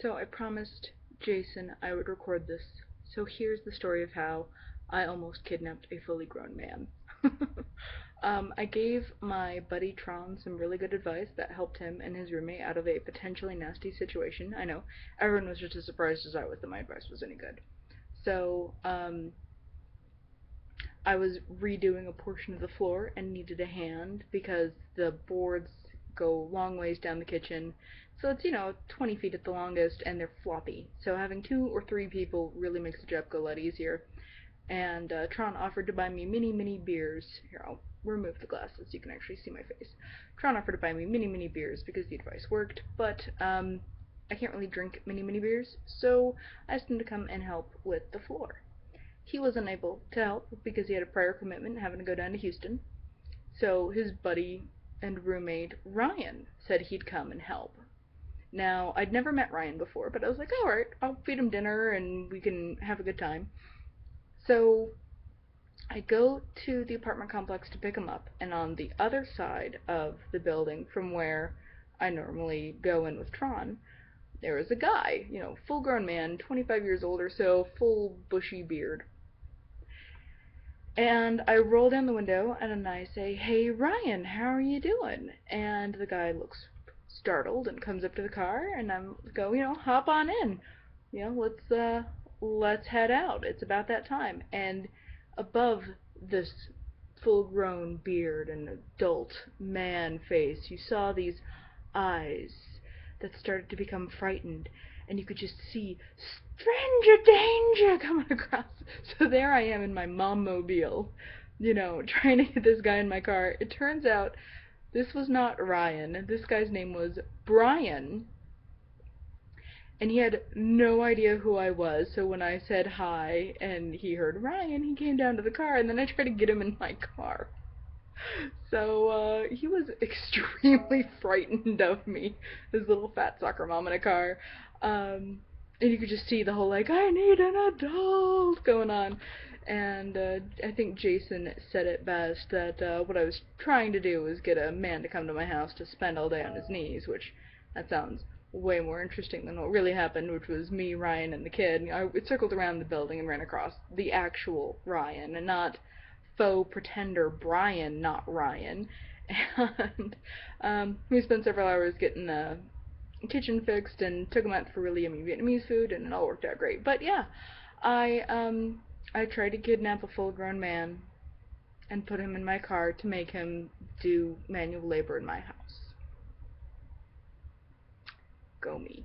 So I promised Jason I would record this. So here's the story of how I almost kidnapped a fully grown man. I gave my buddy Tron some really good advice that helped him and his roommate out of a potentially nasty situation. I know everyone was just as surprised as I was that my advice was any good. So, I was redoing a portion of the floor and needed a hand because the boards go long ways down the kitchen. So it's, 20 feet at the longest, and they're floppy. So having 2 or 3 people really makes the job go a lot easier. And Tron offered to buy me mini beers. Here, I'll remove the glasses so you can actually see my face. Tron offered to buy me mini beers because the advice worked, but I can't really drink mini beers, so I asked him to come and help with the floor. He was unable to help because he had a prior commitment having to go down to Houston. So his buddy and roommate Ryan said he'd come and help. Now, I'd never met Ryan before, but I was like, alright, I'll feed him dinner and we can have a good time. So I go to the apartment complex to pick him up, and on the other side of the building from where I normally go in with Tron, there is a guy, full grown man, 25 years old or so, full bushy beard. And I roll down the window and I say, "Hey Ryan, how are you doing?" And the guy looks startled and comes up to the car, and I'm go, hop on in. Let's head out. It's about that time. And above this full-grown beard and adult man face, you saw these eyes that started to become frightened, and you could just see stranger danger coming across. So there I am in my mom-mobile, trying to get this guy in my car. It turns out this was not Ryan. This guy's name was Brian, and he had no idea who I was. So when I said hi and he heard Ryan, he came down to the car, and then I tried to get him in my car. So he was extremely frightened of me, this little fat soccer mom in a car. And you could just see the whole like, I need an adult going on. And I think Jason said it best that what I was trying to do was get a man to come to my house to spend all day on his knees, which that sounds way more interesting than what really happened, which was me, Ryan, and the kid. I circled around the building and ran across the actual Ryan, and not faux pretender Brian, not Ryan. And we spent several hours getting the kitchen fixed and took him out for really yummy Vietnamese food, and it all worked out great. But yeah, I tried to kidnap a full-grown man and put him in my car to make him do manual labor in my house. Go me.